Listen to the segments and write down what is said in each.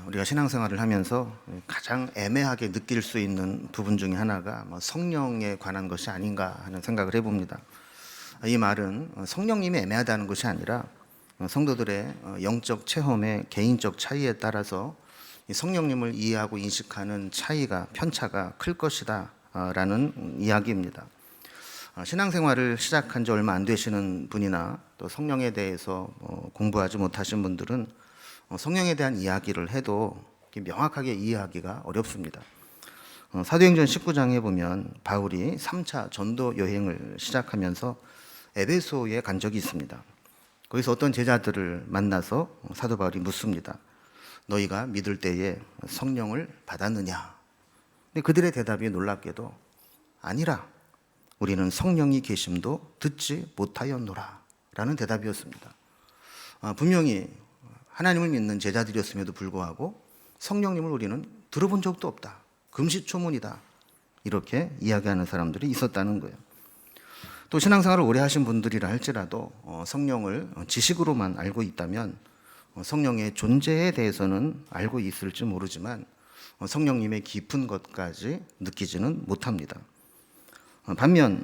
우리가 신앙생활을 하면서 가장 애매하게 느낄 수 있는 부분 중에 하나가 성령에 관한 것이 아닌가 하는 생각을 해봅니다. 이 말은 성령님이 애매하다는 것이 아니라 성도들의 영적 체험의 개인적 차이에 따라서 성령님을 이해하고 인식하는 편차가 클 것이다 라는 이야기입니다. 신앙생활을 시작한 지 얼마 안 되시는 분이나 또 성령에 대해서 공부하지 못하신 분들은 성령에 대한 이야기를 해도 명확하게 이해하기가 어렵습니다. 사도행전 19장에 보면 바울이 3차 전도 여행을 시작하면서 에베소에 간 적이 있습니다. 거기서 어떤 제자들을 만나서 사도 바울이 묻습니다. 너희가 믿을 때에 성령을 받았느냐? 근데 그들의 대답이 놀랍게도 아니라 우리는 성령이 계심도 듣지 못하였노라 라는 대답이었습니다. 분명히 하나님을 믿는 제자들이었음에도 불구하고 성령님을 우리는 들어본 적도 없다, 금시초문이다, 이렇게 이야기하는 사람들이 있었다는 거예요. 또 신앙생활을 오래 하신 분들이라 할지라도 성령을 지식으로만 알고 있다면 성령의 존재에 대해서는 알고 있을지 모르지만 성령님의 깊은 것까지 느끼지는 못합니다. 반면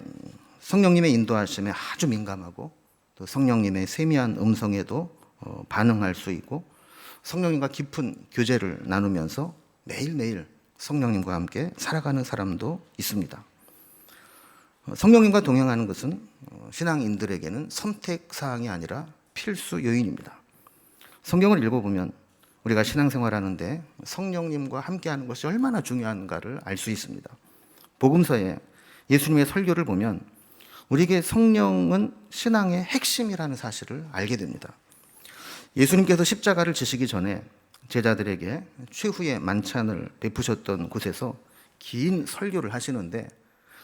성령님의 인도하심에 아주 민감하고 또 성령님의 세미한 음성에도 반응할 수 있고 성령님과 깊은 교제를 나누면서 매일매일 성령님과 함께 살아가는 사람도 있습니다. 성령님과 동행하는 것은 신앙인들에게는 선택사항이 아니라 필수 요인입니다. 성경을 읽어보면 우리가 신앙생활하는데 성령님과 함께하는 것이 얼마나 중요한가를 알 수 있습니다. 복음서에 예수님의 설교를 보면 우리에게 성령은 신앙의 핵심이라는 사실을 알게 됩니다. 예수님께서 십자가를 지시기 전에 제자들에게 최후의 만찬을 베푸셨던 곳에서 긴 설교를 하시는데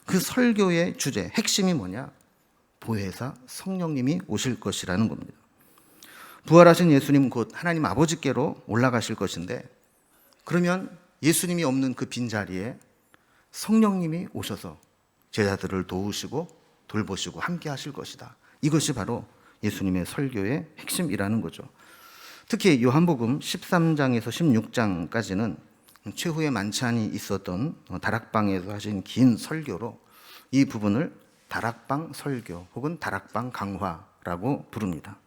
그 설교의 주제, 핵심이 뭐냐? 보혜사 성령님이 오실 것이라는 겁니다. 부활하신 예수님 곧 하나님 아버지께로 올라가실 것인데 그러면 예수님이 없는 그 빈자리에 성령님이 오셔서 제자들을 도우시고 돌보시고 함께 하실 것이다. 이것이 바로 예수님의 설교의 핵심이라는 거죠. 특히 요한복음 13장에서 16장까지는 최후의 만찬이 있었던 다락방에서 하신 긴 설교로 이 부분을 다락방 설교 혹은 다락방 강화라고 부릅니다.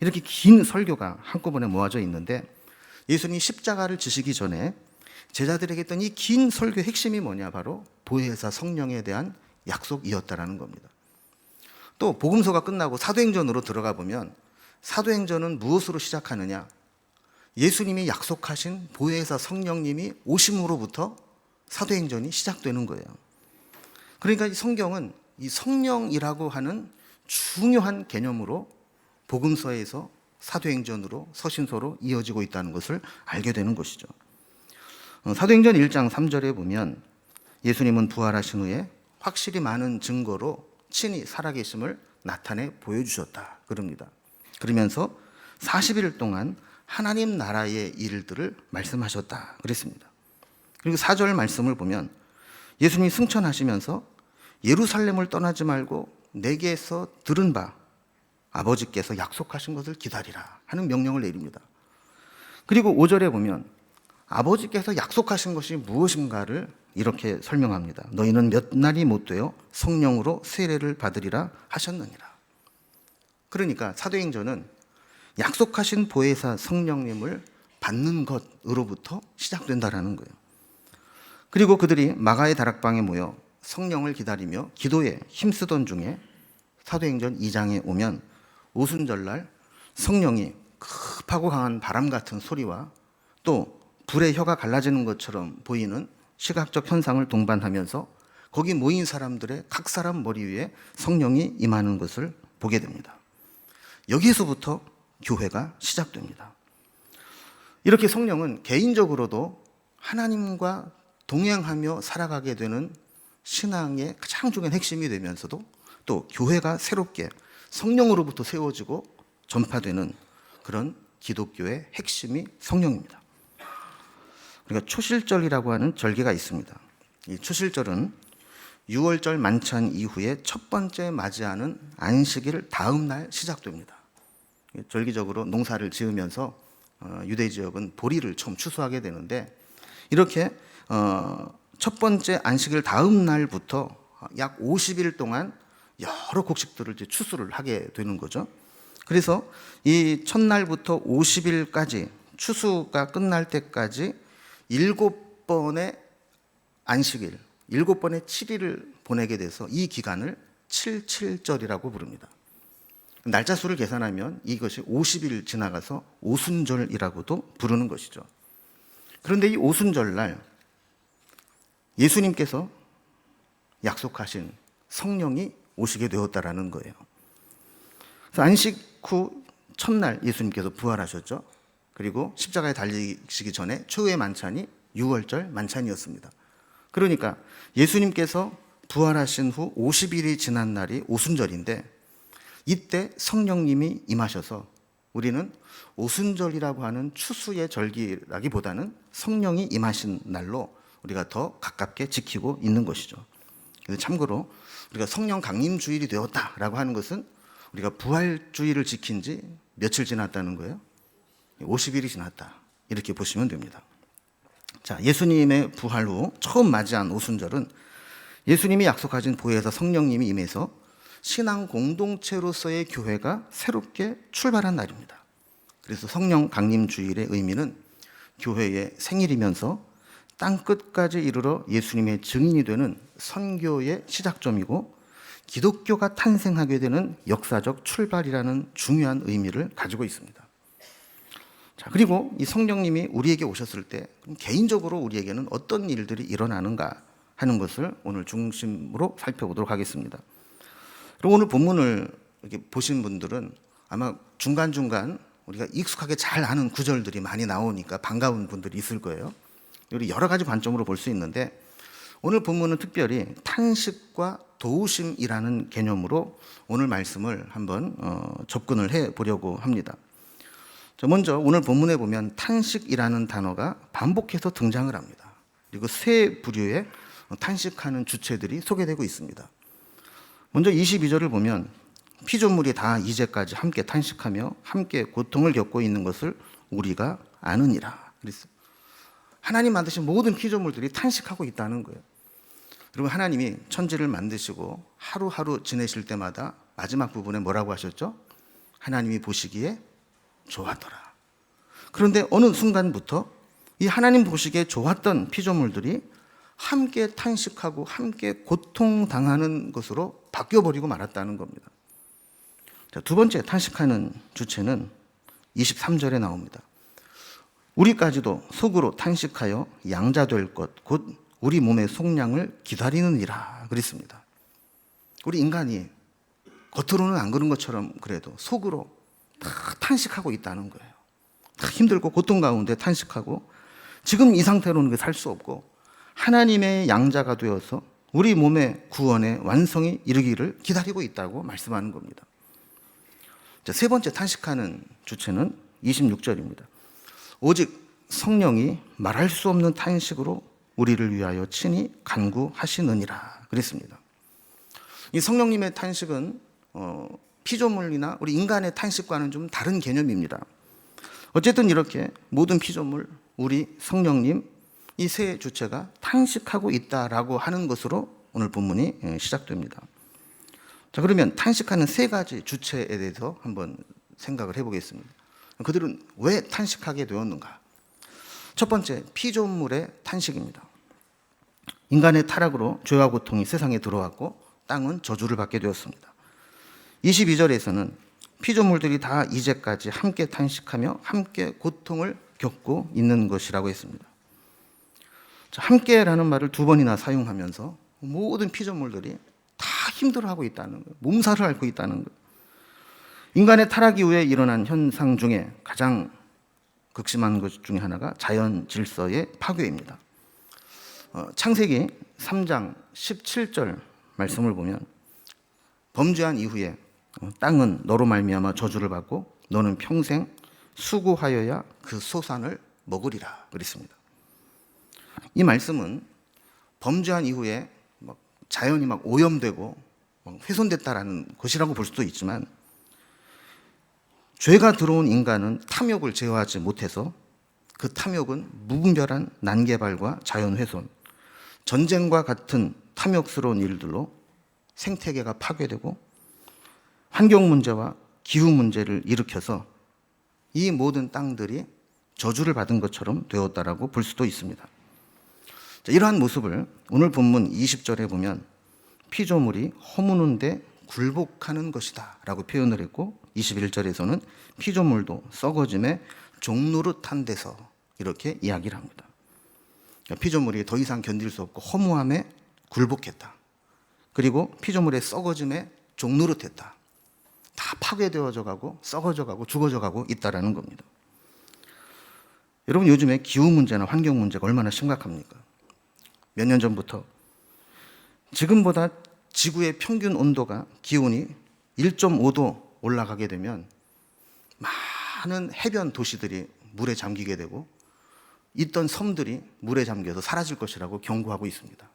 이렇게 긴 설교가 한꺼번에 모아져 있는데 예수님이 십자가를 지시기 전에 제자들에게 했던 이 긴 설교의 핵심이 뭐냐? 바로 보혜사 성령에 대한 약속이었다라는 겁니다. 또 복음서가 끝나고 사도행전으로 들어가 보면 사도행전은 무엇으로 시작하느냐? 예수님이 약속하신 보혜사 성령님이 오심으로부터 사도행전이 시작되는 거예요. 그러니까 이 성경은 이 성령이라고 하는 중요한 개념으로 복음서에서 사도행전으로 서신서로 이어지고 있다는 것을 알게 되는 것이죠. 사도행전 1장 3절에 보면 예수님은 부활하신 후에 확실히 많은 증거로 친히 살아계심을 나타내 보여주셨다 그럽니다. 그러면서 40일 동안 하나님 나라의 일들을 말씀하셨다 그랬습니다. 그리고 4절 말씀을 보면 예수님이 승천하시면서 예루살렘을 떠나지 말고 내게서 들은 바 아버지께서 약속하신 것을 기다리라 하는 명령을 내립니다. 그리고 5절에 보면 아버지께서 약속하신 것이 무엇인가를 이렇게 설명합니다. 너희는 몇 날이 못 되어 성령으로 세례를 받으리라 하셨느니라. 그러니까 사도행전은 약속하신 보혜사 성령님을 받는 것으로부터 시작된다라는 거예요. 그리고 그들이 마가의 다락방에 모여 성령을 기다리며 기도에 힘쓰던 중에 사도행전 2장에 오면 오순절날 성령이 급하고 강한 바람 같은 소리와 또 불의 혀가 갈라지는 것처럼 보이는 시각적 현상을 동반하면서 거기 모인 사람들의 각 사람 머리 위에 성령이 임하는 것을 보게 됩니다. 여기에서부터 교회가 시작됩니다. 이렇게 성령은 개인적으로도 하나님과 동행하며 살아가게 되는 신앙의 가장 중요한 핵심이 되면서도 또 교회가 새롭게 성령으로부터 세워지고 전파되는 그런 기독교의 핵심이 성령입니다. 그러니까 초실절이라고 하는 절기가 있습니다. 이 초실절은 6월절 만찬 이후에 첫 번째 맞이하는 안식일 다음 날 시작됩니다. 절기적으로 농사를 지으면서 유대 지역은 보리를 처음 추수하게 되는데 이렇게 첫 번째 안식일 다음 날부터 약 50일 동안 여러 곡식들을 이제 추수를 하게 되는 거죠. 그래서 이 첫날부터 50일까지 추수가 끝날 때까지 7번의 안식일, 7번의 7일을 보내게 돼서 이 기간을 77절이라고 부릅니다. 날짜 수를 계산하면 이것이 50일 지나가서 오순절이라고도 부르는 것이죠. 그런데 이 오순절날 예수님께서 약속하신 성령이 오시게 되었다라는 거예요. 그래서 안식 후 첫날 예수님께서 부활하셨죠. 그리고 십자가에 달리시기 전에 최후의 만찬이 유월절 만찬이었습니다. 그러니까 예수님께서 부활하신 후 50일이 지난 날이 오순절인데 이때 성령님이 임하셔서 우리는 오순절이라고 하는 추수의 절기라기보다는 성령이 임하신 날로 우리가 더 가깝게 지키고 있는 것이죠. 그래서 참고로 우리가 성령 강림 주일이 되었다라고 하는 것은 우리가 부활주일을 지킨 지 며칠 지났다는 거예요? 50일이 지났다. 이렇게 보시면 됩니다. 자, 예수님의 부활 후 처음 맞이한 오순절은 예수님이 약속하신 보혜사 성령님이 임해서 신앙 공동체로서의 교회가 새롭게 출발한 날입니다. 그래서 성령 강림 주일의 의미는 교회의 생일이면서 땅끝까지 이르러 예수님의 증인이 되는 선교의 시작점이고 기독교가 탄생하게 되는 역사적 출발이라는 중요한 의미를 가지고 있습니다. 자, 그리고 이 성령님이 우리에게 오셨을 때 그럼 개인적으로 우리에게는 어떤 일들이 일어나는가 하는 것을 오늘 중심으로 살펴보도록 하겠습니다. 그리고 오늘 본문을 이렇게 보신 분들은 아마 중간중간 우리가 익숙하게 잘 아는 구절들이 많이 나오니까 반가운 분들이 있을 거예요. 우리 여러 가지 관점으로 볼 수 있는데 오늘 본문은 특별히 탄식과 도우심이라는 개념으로 오늘 말씀을 한번 접근을 해 보려고 합니다. 먼저 오늘 본문에 보면 탄식이라는 단어가 반복해서 등장을 합니다. 그리고 세 부류의 탄식하는 주체들이 소개되고 있습니다. 먼저 22절을 보면 피조물이 다 이제까지 함께 탄식하며 함께 고통을 겪고 있는 것을 우리가 아느니라. 그래서 하나님 만드신 모든 피조물들이 탄식하고 있다는 거예요. 그리고 하나님이 천지를 만드시고 하루하루 지내실 때마다 마지막 부분에 뭐라고 하셨죠? 하나님이 보시기에 좋았더라. 그런데 어느 순간부터 이 하나님 보시기에 좋았던 피조물들이 함께 탄식하고 함께 고통당하는 것으로 바뀌어버리고 말았다는 겁니다. 자, 두 번째 탄식하는 주체는 23절에 나옵니다. 우리까지도 속으로 탄식하여 양자될 것 곧 우리 몸의 속량을 기다리느니라 그랬습니다. 우리 인간이 겉으로는 안 그런 것처럼 그래도 속으로 다 탄식하고 있다는 거예요. 다 힘들고 고통 가운데 탄식하고 지금 이 상태로는 살 수 없고 하나님의 양자가 되어서 우리 몸의 구원의 완성이 이르기를 기다리고 있다고 말씀하는 겁니다. 자, 세 번째 탄식하는 주체는 26절입니다. 오직 성령이 말할 수 없는 탄식으로 우리를 위하여 친히 간구하시느니라 그랬습니다. 이 성령님의 탄식은 피조물이나 우리 인간의 탄식과는 좀 다른 개념입니다. 어쨌든 이렇게 모든 피조물, 우리 성령님 이 세 주체가 탄식하고 있다라고 하는 것으로 오늘 본문이 시작됩니다. 자, 그러면 탄식하는 세 가지 주체에 대해서 한번 생각을 해보겠습니다. 그들은 왜 탄식하게 되었는가? 첫 번째, 피조물의 탄식입니다. 인간의 타락으로 죄와 고통이 세상에 들어왔고 땅은 저주를 받게 되었습니다. 22절에서는 피조물들이 다 이제까지 함께 탄식하며 함께 고통을 겪고 있는 것이라고 했습니다. 자, 함께라는 말을 두 번이나 사용하면서 모든 피조물들이 다 힘들어하고 있다는 거예요. 몸살을 앓고 있다는 거예요. 인간의 타락 이후에 일어난 현상 중에 가장 극심한 것 중에 하나가 자연 질서의 파괴입니다. 창세기 3장 17절 말씀을 보면 범죄한 이후에 땅은 너로 말미암아 저주를 받고 너는 평생 수고하여야 그 소산을 먹으리라 그랬습니다. 이 말씀은 범죄한 이후에 자연이 오염되고 훼손됐다라는 것이라고 볼 수도 있지만 죄가 들어온 인간은 탐욕을 제어하지 못해서 그 탐욕은 무분별한 난개발과 자연훼손, 전쟁과 같은 탐욕스러운 일들로 생태계가 파괴되고 환경 문제와 기후 문제를 일으켜서 이 모든 땅들이 저주를 받은 것처럼 되었다라고 볼 수도 있습니다. 자, 이러한 모습을 오늘 본문 20절에 보면 피조물이 허무는데 굴복하는 것이다 라고 표현을 했고, 21절에서는 피조물도 썩어짐에 종노릇한 데서 이렇게 이야기를 합니다. 피조물이 더 이상 견딜 수 없고 허무함에 굴복했다. 그리고 피조물의 썩어짐에 종노릇했다. 다 파괴되어져 가고 썩어져 가고 죽어져 가고 있다라는 겁니다. 여러분, 요즘에 기후 문제나 환경 문제가 얼마나 심각합니까? 몇 년 전부터 지금보다 지구의 평균 온도가, 기온이 1.5도 올라가게 되면 많은 해변 도시들이 물에 잠기게 되고 있던 섬들이 물에 잠겨서 사라질 것이라고 경고하고 있습니다.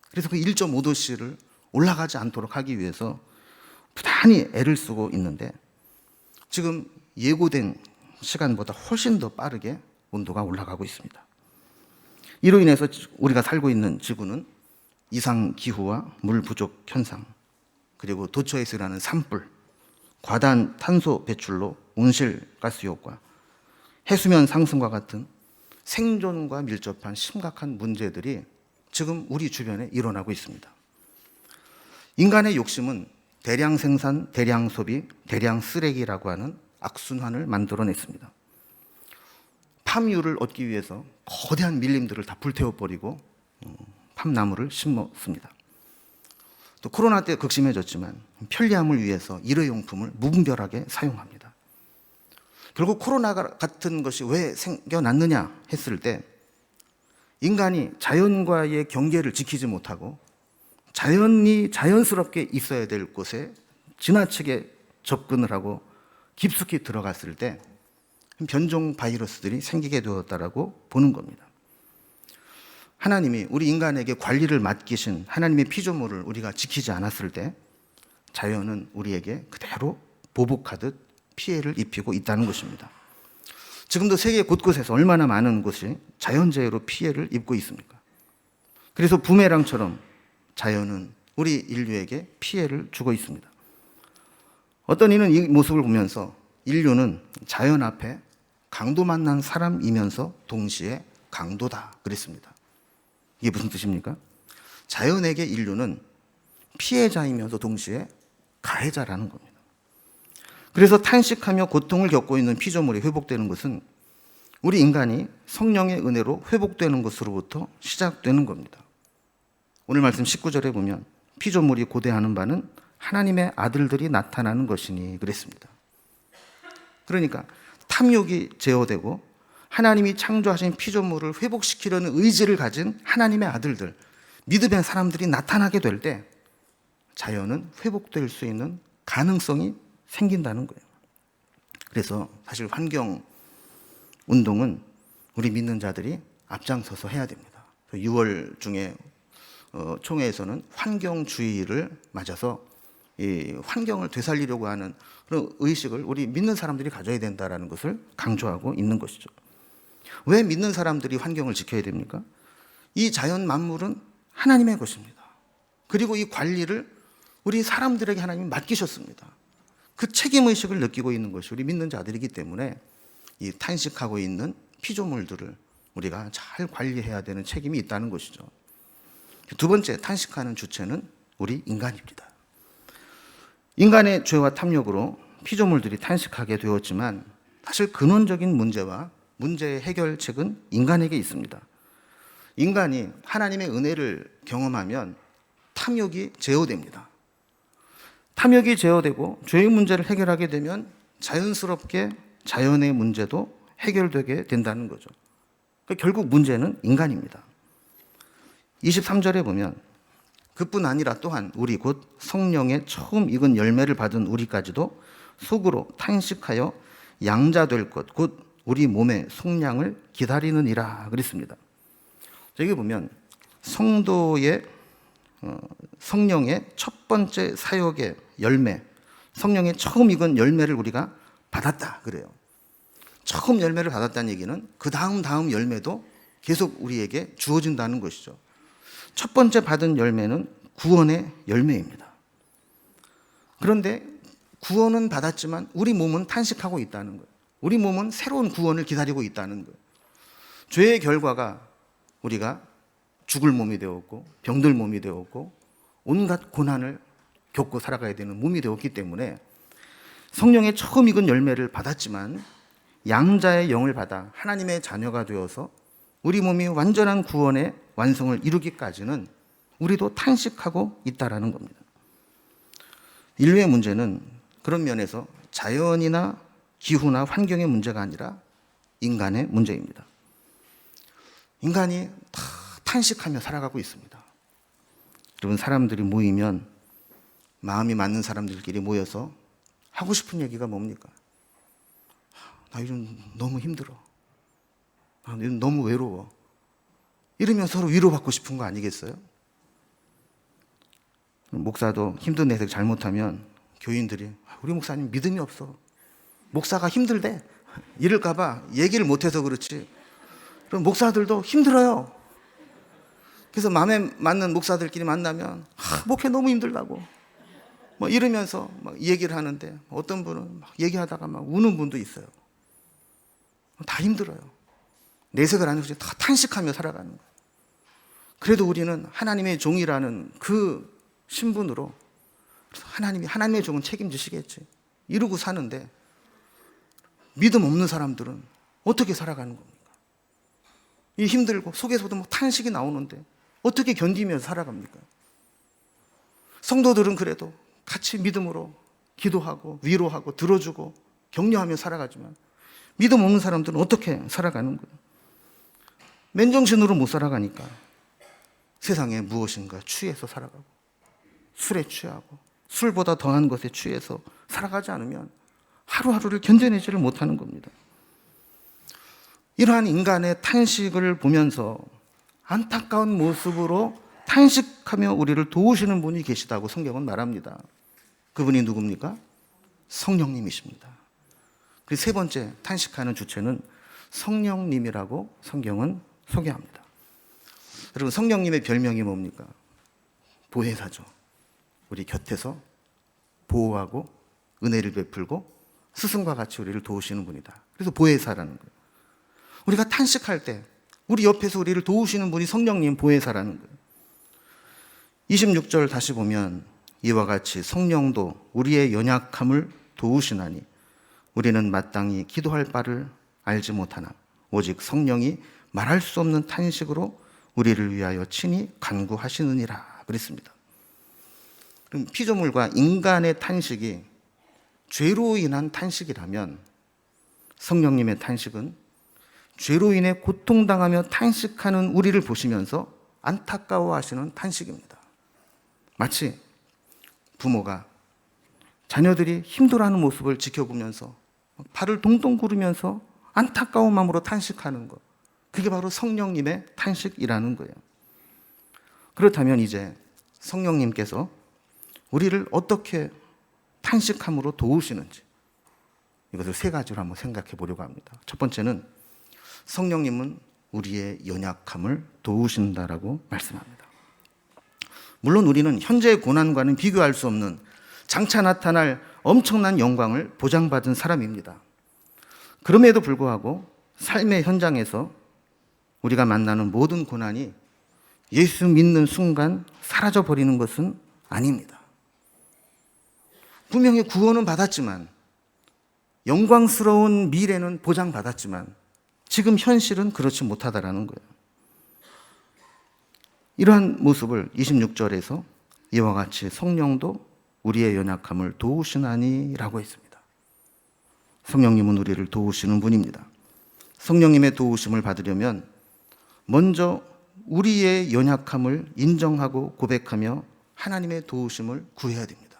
그래서 그 1.5도씨를 올라가지 않도록 하기 위해서 부단히 애를 쓰고 있는데, 지금 예고된 시간보다 훨씬 더 빠르게 온도가 올라가고 있습니다. 이로 인해서 우리가 살고 있는 지구는 이상기후와 물 부족 현상, 그리고 도처에서 일어나는 산불, 과다한 탄소 배출로 온실가스 효과, 해수면 상승과 같은 생존과 밀접한 심각한 문제들이 지금 우리 주변에 일어나고 있습니다. 인간의 욕심은 대량 생산, 대량 소비, 대량 쓰레기라고 하는 악순환을 만들어냈습니다. 팜유를 얻기 위해서 거대한 밀림들을 다 불태워버리고 팜나무를 심었습니다. 또 코로나 때 극심해졌지만 편리함을 위해서 일회용품을 무분별하게 사용합니다. 결국 코로나 같은 것이 왜 생겨났느냐 했을 때, 인간이 자연과의 경계를 지키지 못하고 자연이 자연스럽게 있어야 될 곳에 지나치게 접근을 하고 깊숙이 들어갔을 때 변종 바이러스들이 생기게 되었다라고 보는 겁니다. 하나님이 우리 인간에게 관리를 맡기신 하나님의 피조물을 우리가 지키지 않았을 때 자연은 우리에게 그대로 보복하듯 피해를 입히고 있다는 것입니다. 지금도 세계 곳곳에서 얼마나 많은 곳이 자연재해로 피해를 입고 있습니까? 그래서 부메랑처럼 자연은 우리 인류에게 피해를 주고 있습니다. 어떤 이는 이 모습을 보면서 인류는 자연 앞에 강도 만난 사람이면서 동시에 강도다 그랬습니다. 이게 무슨 뜻입니까? 자연에게 인류는 피해자이면서 동시에 가해자라는 겁니다. 그래서 탄식하며 고통을 겪고 있는 피조물이 회복되는 것은 우리 인간이 성령의 은혜로 회복되는 것으로부터 시작되는 겁니다. 오늘 말씀 19절에 보면 피조물이 고대하는 바는 하나님의 아들들이 나타나는 것이니 그랬습니다. 그러니까 탐욕이 제어되고 하나님이 창조하신 피조물을 회복시키려는 의지를 가진 하나님의 아들들, 믿음의 사람들이 나타나게 될 때 자연은 회복될 수 있는 가능성이 생긴다는 거예요. 그래서 사실 환경 운동은 우리 믿는 자들이 앞장서서 해야 됩니다. 6월 중에 총회에서는 환경주의를 맞아서 이 환경을 되살리려고 하는 그런 의식을 우리 믿는 사람들이 가져야 된다는 것을 강조하고 있는 것이죠. 왜 믿는 사람들이 환경을 지켜야 됩니까? 이 자연 만물은 하나님의 것입니다. 그리고 이 관리를 우리 사람들에게 하나님이 맡기셨습니다. 그 책임의식을 느끼고 있는 것이 우리 믿는 자들이기 때문에 이 탄식하고 있는 피조물들을 우리가 잘 관리해야 되는 책임이 있다는 것이죠. 두 번째, 탄식하는 주체는 우리 인간입니다. 인간의 죄와 탐욕으로 피조물들이 탄식하게 되었지만 사실 근원적인 문제와 문제의 해결책은 인간에게 있습니다. 인간이 하나님의 은혜를 경험하면 탐욕이 제어됩니다. 탐욕이 제어되고 죄의 문제를 해결하게 되면 자연스럽게 자연의 문제도 해결되게 된다는 거죠. 그러니까 결국 문제는 인간입니다. 23절에 보면 그뿐 아니라 또한 우리 곧 성령의 처음 익은 열매를 받은 우리까지도 속으로 탄식하여 양자될 것, 곧 우리 몸의 속량을 기다리느니라 그랬습니다. 여기 보면 성도의 성령의 첫 번째 사역의 열매, 성령의 처음 익은 열매를 우리가 받았다 그래요. 처음 열매를 받았다는 얘기는 그 다음 열매도 계속 우리에게 주어진다는 것이죠. 첫 번째 받은 열매는 구원의 열매입니다. 그런데 구원은 받았지만 우리 몸은 탄식하고 있다는 거예요. 우리 몸은 새로운 구원을 기다리고 있다는 거예요. 죄의 결과가 우리가 죽을 몸이 되었고 병들 몸이 되었고 온갖 고난을 겪고 살아가야 되는 몸이 되었기 때문에 성령의 처음 익은 열매를 받았지만 양자의 영을 받아 하나님의 자녀가 되어서 우리 몸이 완전한 구원의 완성을 이루기까지는 우리도 탄식하고 있다라는 겁니다. 인류의 문제는 그런 면에서 자연이나 기후나 환경의 문제가 아니라 인간의 문제입니다. 인간이 다 탄식하며 살아가고 있습니다. 여러분, 사람들이 모이면 마음이 맞는 사람들끼리 모여서 하고 싶은 얘기가 뭡니까? 나 요즘 너무 힘들어. 나 요즘 너무 외로워. 이러면 서로 위로받고 싶은 거 아니겠어요? 목사도 힘든 내색 잘못하면 교인들이 우리 목사님 믿음이 없어. 목사가 힘들대. 이럴까봐 얘기를 못해서 그렇지. 그럼 목사들도 힘들어요. 그래서 마음에 맞는 목사들끼리 만나면 목회 너무 힘들다고 뭐 이러면서 막 얘기를 하는데 어떤 분은 막 얘기하다가 막 우는 분도 있어요. 다 힘들어요. 내색을 안 하고 다 탄식하며 살아가는 거예요. 그래도 우리는 하나님의 종이라는 그 신분으로 하나님의 종은 책임지시겠지 이러고 사는데 믿음 없는 사람들은 어떻게 살아가는 겁니까? 이 힘들고 속에서도 막 탄식이 나오는데 어떻게 견디면서 살아갑니까? 성도들은 그래도 같이 믿음으로 기도하고 위로하고 들어주고 격려하며 살아가지만 믿음 없는 사람들은 어떻게 살아가는 거예요? 맨정신으로 못 살아가니까 세상에 무엇인가 취해서 살아가고 술에 취하고 술보다 더한 것에 취해서 살아가지 않으면 하루하루를 견뎌내지를 못하는 겁니다. 이러한 인간의 탄식을 보면서 안타까운 모습으로 탄식하며 우리를 도우시는 분이 계시다고 성경은 말합니다. 그분이 누굽니까? 성령님이십니다. 그리고 세 번째 탄식하는 주체는 성령님이라고 성경은 소개합니다. 여러분, 성령님의 별명이 뭡니까? 보혜사죠. 우리 곁에서 보호하고 은혜를 베풀고 스승과 같이 우리를 도우시는 분이다. 그래서 보혜사라는 거예요. 우리가 탄식할 때 우리 옆에서 우리를 도우시는 분이 성령님 보혜사라는 거예요. 26절 다시 보면 이와 같이 성령도 우리의 연약함을 도우시나니 우리는 마땅히 기도할 바를 알지 못하나 오직 성령이 말할 수 없는 탄식으로 우리를 위하여 친히 간구하시느니라 그랬습니다. 그럼 피조물과 인간의 탄식이 죄로 인한 탄식이라면 성령님의 탄식은 죄로 인해 고통당하며 탄식하는 우리를 보시면서 안타까워하시는 탄식입니다. 마치 부모가 자녀들이 힘들어하는 모습을 지켜보면서 발을 동동 구르면서 안타까운 마음으로 탄식하는 것, 그게 바로 성령님의 탄식이라는 거예요. 그렇다면 이제 성령님께서 우리를 어떻게 탄식함으로 도우시는지 이것을 세 가지로 한번 생각해 보려고 합니다. 첫 번째는 성령님은 우리의 연약함을 도우신다라고 말씀합니다. 물론 우리는 현재의 고난과는 비교할 수 없는 장차 나타날 엄청난 영광을 보장받은 사람입니다. 그럼에도 불구하고 삶의 현장에서 우리가 만나는 모든 고난이 예수 믿는 순간 사라져버리는 것은 아닙니다. 분명히 구원은 받았지만 영광스러운 미래는 보장받았지만 지금 현실은 그렇지 못하다라는 거예요. 이러한 모습을 26절에서 이와 같이 성령도 우리의 연약함을 도우시나니라고 했습니다. 성령님은 우리를 도우시는 분입니다. 성령님의 도우심을 받으려면 먼저 우리의 연약함을 인정하고 고백하며 하나님의 도우심을 구해야 됩니다.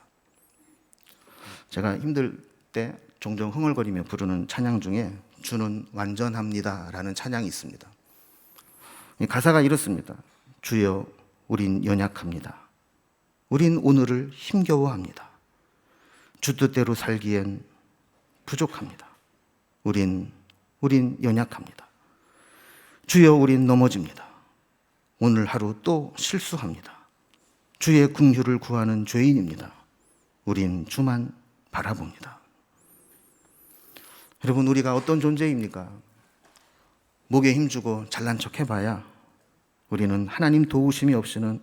제가 힘들 때 종종 흥얼거리며 부르는 찬양 중에 주는 완전합니다 라는 찬양이 있습니다. 이 가사가 이렇습니다. 주여 우린 연약합니다. 우린 오늘을 힘겨워합니다. 주 뜻대로 살기엔 부족합니다. 우린 연약합니다. 주여, 우린 넘어집니다. 오늘 하루 또 실수합니다. 주의 긍휼을 구하는 죄인입니다. 우린 주만 바라봅니다. 여러분, 우리가 어떤 존재입니까? 목에 힘주고 잘난 척 해봐야 우리는 하나님 도우심이 없이는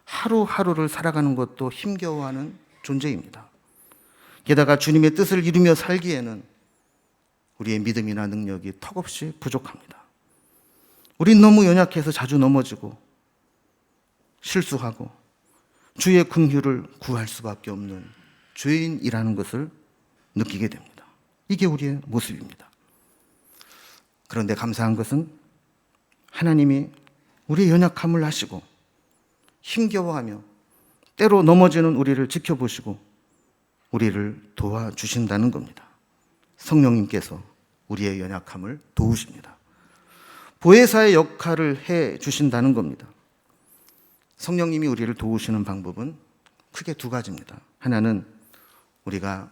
하루하루를 살아가는 것도 힘겨워하는 존재입니다. 게다가 주님의 뜻을 이루며 살기에는 우리의 믿음이나 능력이 턱없이 부족합니다. 우린 너무 연약해서 자주 넘어지고 실수하고 주의 긍휼을 구할 수밖에 없는 죄인이라는 것을 느끼게 됩니다. 이게 우리의 모습입니다. 그런데 감사한 것은 하나님이 우리의 연약함을 아시고 힘겨워하며 때로 넘어지는 우리를 지켜보시고 우리를 도와주신다는 겁니다. 성령님께서 우리의 연약함을 도우십니다. 보혜사의 역할을 해 주신다는 겁니다. 성령님이 우리를 도우시는 방법은 크게 두 가지입니다. 하나는 우리가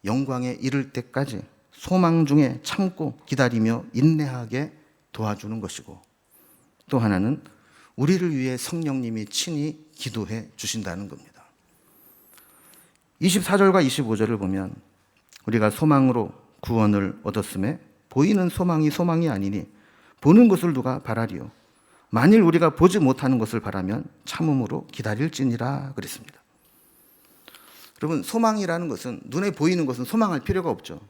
영광에 이를 때까지 소망 중에 참고 기다리며 인내하게 도와주는 것이고, 또 하나는 우리를 위해 성령님이 친히 기도해 주신다는 겁니다. 24절과 25절을 보면 우리가 소망으로 구원을 얻었음에 보이는 소망이 소망이 아니니 보는 것을 누가 바라리요. 만일 우리가 보지 못하는 것을 바라면 참음으로 기다릴지니라 그랬습니다. 여러분, 소망이라는 것은, 눈에 보이는 것은 소망할 필요가 없죠.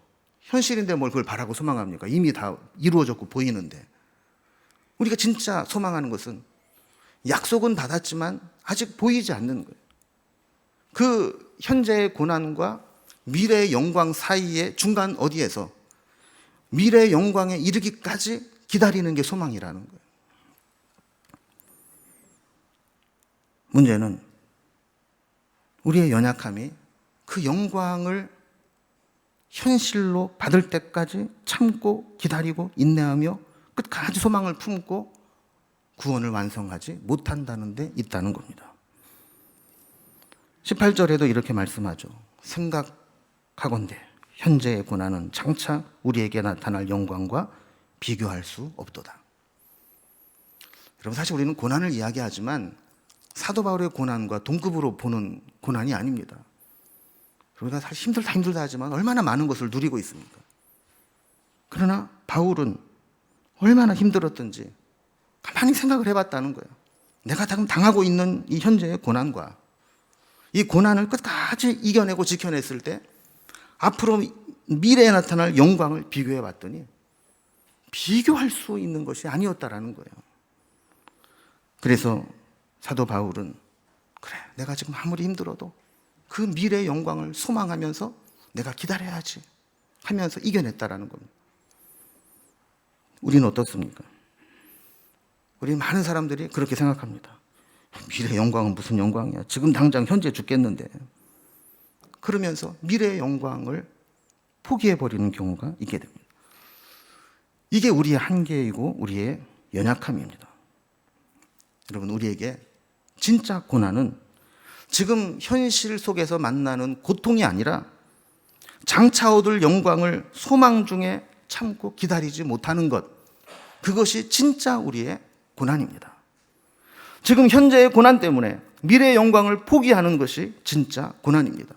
현실인데 뭘 그걸 바라고 소망합니까? 이미 다 이루어졌고 보이는데. 우리가 진짜 소망하는 것은 약속은 받았지만 아직 보이지 않는 거예요. 그 현재의 고난과 미래의 영광 사이의 중간 어디에서 미래의 영광에 이르기까지 기다리는 게 소망이라는 거예요. 문제는 우리의 연약함이 그 영광을 현실로 받을 때까지 참고 기다리고 인내하며 끝까지 소망을 품고 구원을 완성하지 못한다는 데 있다는 겁니다. 18절에도 이렇게 말씀하죠. 생각하건대 현재의 고난은 장차 우리에게 나타날 영광과 비교할 수 없도다. 여러분, 사실 우리는 고난을 이야기하지만 사도 바울의 고난과 동급으로 보는 고난이 아닙니다. 우리가 사실 힘들다 하지만 얼마나 많은 것을 누리고 있습니까? 그러나 바울은 얼마나 힘들었던지 가만히 생각을 해봤다는 거예요. 내가 지금 당하고 있는 이 현재의 고난과 이 고난을 끝까지 이겨내고 지켜냈을 때 앞으로 미래에 나타날 영광을 비교해 봤더니 비교할 수 있는 것이 아니었다라는 거예요. 그래서 사도 바울은 그래, 내가 지금 아무리 힘들어도 그 미래의 영광을 소망하면서 내가 기다려야지 하면서 이겨냈다라는 겁니다. 우리는 어떻습니까? 우리 많은 사람들이 그렇게 생각합니다. 미래의 영광은 무슨 영광이야? 지금 당장 현재 죽겠는데. 그러면서 미래의 영광을 포기해버리는 경우가 있게 됩니다. 이게 우리의 한계이고 우리의 연약함입니다. 여러분, 우리에게 진짜 고난은 지금 현실 속에서 만나는 고통이 아니라 장차 얻을 영광을 소망 중에 참고 기다리지 못하는 것, 그것이 진짜 우리의 고난입니다. 지금 현재의 고난 때문에 미래의 영광을 포기하는 것이 진짜 고난입니다.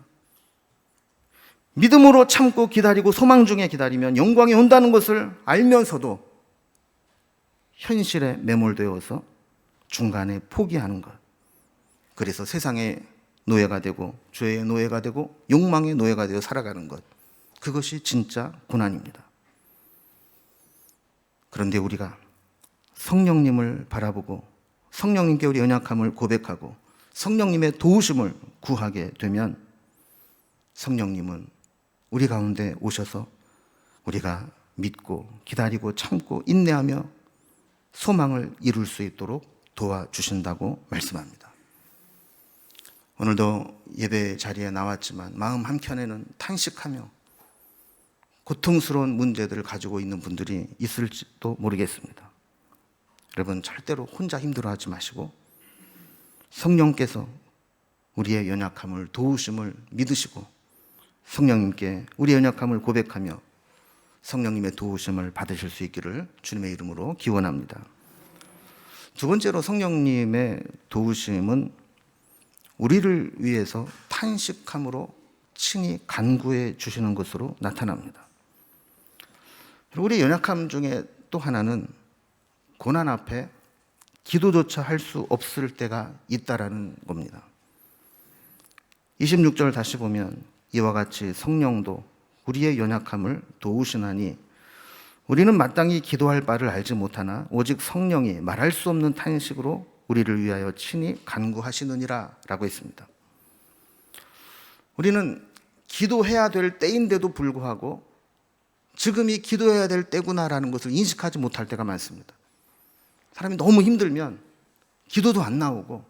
믿음으로 참고 기다리고 소망 중에 기다리면 영광이 온다는 것을 알면서도 현실에 매몰되어서 중간에 포기하는 것, 그래서 세상의 노예가 되고 죄의 노예가 되고 욕망의 노예가 되어 살아가는 것, 그것이 진짜 고난입니다. 그런데 우리가 성령님을 바라보고 성령님께 우리 연약함을 고백하고 성령님의 도우심을 구하게 되면 성령님은 우리 가운데 오셔서 우리가 믿고 기다리고 참고 인내하며 소망을 이룰 수 있도록 도와주신다고 말씀합니다. 오늘도 예배 자리에 나왔지만 마음 한켠에는 탄식하며 고통스러운 문제들을 가지고 있는 분들이 있을지도 모르겠습니다. 여러분, 절대로 혼자 힘들어하지 마시고 성령께서 우리의 연약함을 도우심을 믿으시고 성령님께 우리의 연약함을 고백하며 성령님의 도우심을 받으실 수 있기를 주님의 이름으로 기원합니다. 두 번째로 성령님의 도우심은 우리를 위해서 탄식함으로 친히 간구해 주시는 것으로 나타납니다. 우리의 연약함 중에 또 하나는 고난 앞에 기도조차 할 수 없을 때가 있다라는 겁니다. 26절 다시 보면 이와 같이 성령도 우리의 연약함을 도우시나니 우리는 마땅히 기도할 바를 알지 못하나 오직 성령이 말할 수 없는 탄식으로 우리를 위하여 친히 간구하시느니라 라고 했습니다. 우리는 기도해야 될 때인데도 불구하고 지금이 기도해야 될 때구나라는 것을 인식하지 못할 때가 많습니다. 사람이 너무 힘들면 기도도 안 나오고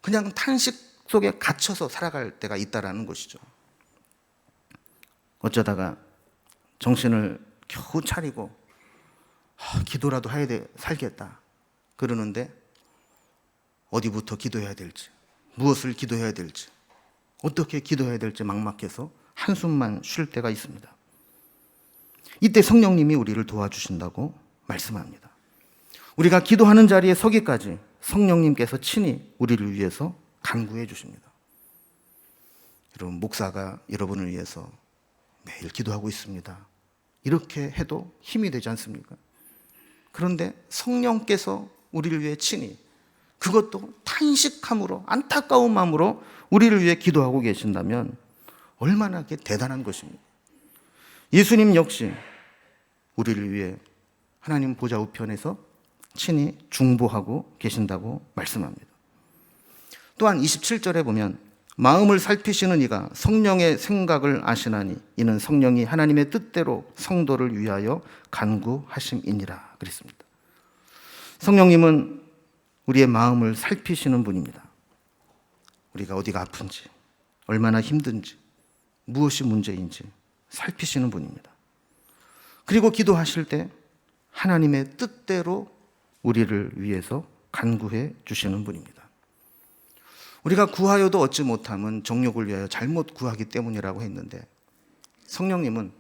그냥 탄식 속에 갇혀서 살아갈 때가 있다라는 것이죠. 어쩌다가 정신을 겨우 차리고 기도라도 해야 돼 살겠다 그러는데 어디부터 기도해야 될지, 무엇을 기도해야 될지, 어떻게 기도해야 될지 막막해서 한숨만 쉴 때가 있습니다. 이때 성령님이 우리를 도와주신다고 말씀합니다. 우리가 기도하는 자리에 서기까지 성령님께서 친히 우리를 위해서 간구해 주십니다. 여러분, 목사가 여러분을 위해서 매일 기도하고 있습니다. 이렇게 해도 힘이 되지 않습니까? 그런데 성령께서 우리를 위해 친히, 그것도 탄식함으로, 안타까운 마음으로 우리를 위해 기도하고 계신다면 얼마나 대단한 것입니까? 예수님 역시 우리를 위해 하나님 보좌 우편에서 친히 중보하고 계신다고 말씀합니다. 또한 27절에 보면 마음을 살피시는 이가 성령의 생각을 아시나니 이는 성령이 하나님의 뜻대로 성도를 위하여 간구하심이니라 그랬습니다. 성령님은 우리의 마음을 살피시는 분입니다. 우리가 어디가 아픈지, 얼마나 힘든지, 무엇이 문제인지 살피시는 분입니다. 그리고 기도하실 때 하나님의 뜻대로 우리를 위해서 간구해 주시는 분입니다. 우리가 구하여도 얻지 못함은 정욕을 위하여 잘못 구하기 때문이라고 했는데 성령님은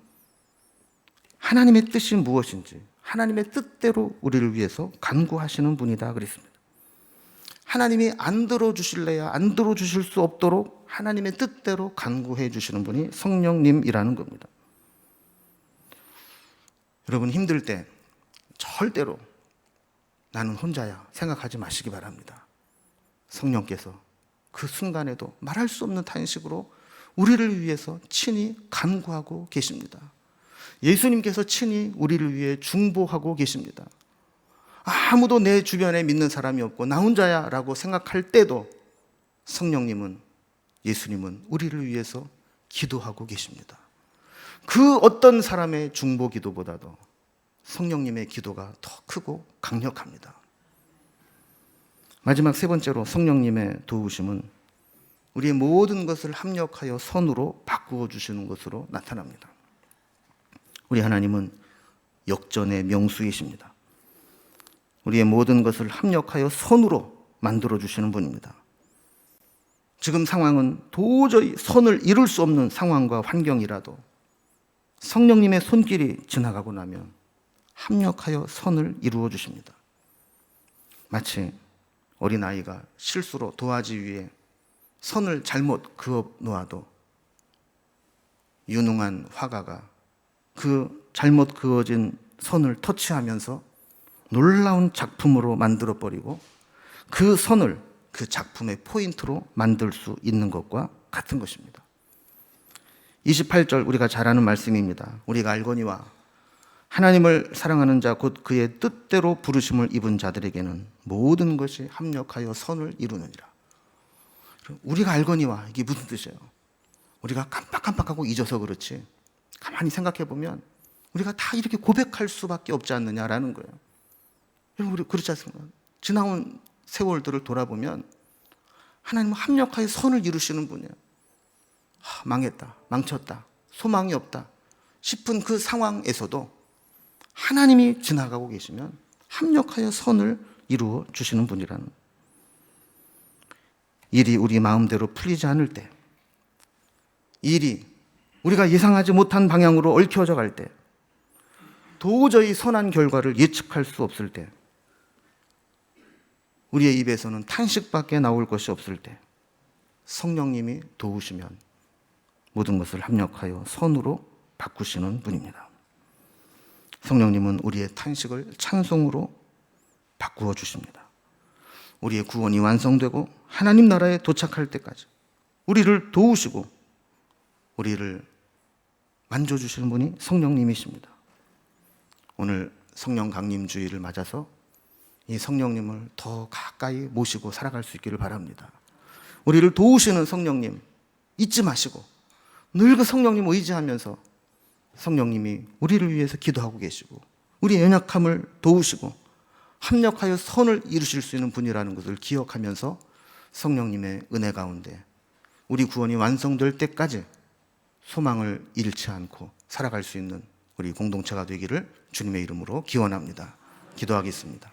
하나님의 뜻이 무엇인지 하나님의 뜻대로 우리를 위해서 간구하시는 분이다 그랬습니다. 하나님이 안 들어주실래야 안 들어주실 수 없도록 하나님의 뜻대로 간구해 주시는 분이 성령님이라는 겁니다. 여러분, 힘들 때 절대로 나는 혼자야 생각하지 마시기 바랍니다. 성령께서 그 순간에도 말할 수 없는 탄식으로 우리를 위해서 친히 간구하고 계십니다. 예수님께서 친히 우리를 위해 중보하고 계십니다. 아무도 내 주변에 믿는 사람이 없고 나 혼자야 라고 생각할 때도 성령님은, 예수님은 우리를 위해서 기도하고 계십니다. 그 어떤 사람의 중보 기도보다도 성령님의 기도가 더 크고 강력합니다. 마지막 세 번째로 성령님의 도우심은 우리의 모든 것을 합력하여 선으로 바꾸어 주시는 것으로 나타납니다. 우리 하나님은 역전의 명수이십니다. 우리의 모든 것을 합력하여 선으로 만들어 주시는 분입니다. 지금 상황은 도저히 선을 이룰 수 없는 상황과 환경이라도 성령님의 손길이 지나가고 나면 합력하여 선을 이루어 주십니다. 마치 어린아이가 실수로 도화지 위에 선을 잘못 그어 놓아도 유능한 화가가 그 잘못 그어진 선을 터치하면서 놀라운 작품으로 만들어버리고 그 선을 그 작품의 포인트로 만들 수 있는 것과 같은 것입니다. 28절 우리가 잘 아는 말씀입니다. 우리가 알거니와 하나님을 사랑하는 자 곧 그의 뜻대로 부르심을 입은 자들에게는 모든 것이 합력하여 선을 이루느니라. 우리가 알거니와 이게 무슨 뜻이에요? 우리가 깜빡깜빡하고 잊어서 그렇지 가만히 생각해 보면 우리가 다 이렇게 고백할 수밖에 없지 않느냐라는 거예요. 여러분, 우리 그렇지 않습니까? 지나온 세월들을 돌아보면 하나님은 합력하여 선을 이루시는 분이에요. 망했다, 망쳤다, 소망이 없다 싶은 그 상황에서도 하나님이 지나가고 계시면 합력하여 선을 이루어 주시는 분이라는, 일이 우리 마음대로 풀리지 않을 때, 일이 우리가 예상하지 못한 방향으로 얽혀져 갈 때, 도저히 선한 결과를 예측할 수 없을 때, 우리의 입에서는 탄식밖에 나올 것이 없을 때 성령님이 도우시면 모든 것을 합력하여 선으로 바꾸시는 분입니다. 성령님은 우리의 탄식을 찬송으로 바꾸어 주십니다. 우리의 구원이 완성되고 하나님 나라에 도착할 때까지 우리를 도우시고 우리를 만져주시는 분이 성령님이십니다. 오늘 성령 강림 주일을 맞아서 이 성령님을 더 가까이 모시고 살아갈 수 있기를 바랍니다. 우리를 도우시는 성령님 잊지 마시고 늘 그 성령님 의지하면서 성령님이 우리를 위해서 기도하고 계시고 우리의 연약함을 도우시고 합력하여 선을 이루실 수 있는 분이라는 것을 기억하면서 성령님의 은혜 가운데 우리 구원이 완성될 때까지 소망을 잃지 않고 살아갈 수 있는 우리 공동체가 되기를 주님의 이름으로 기원합니다. 기도하겠습니다.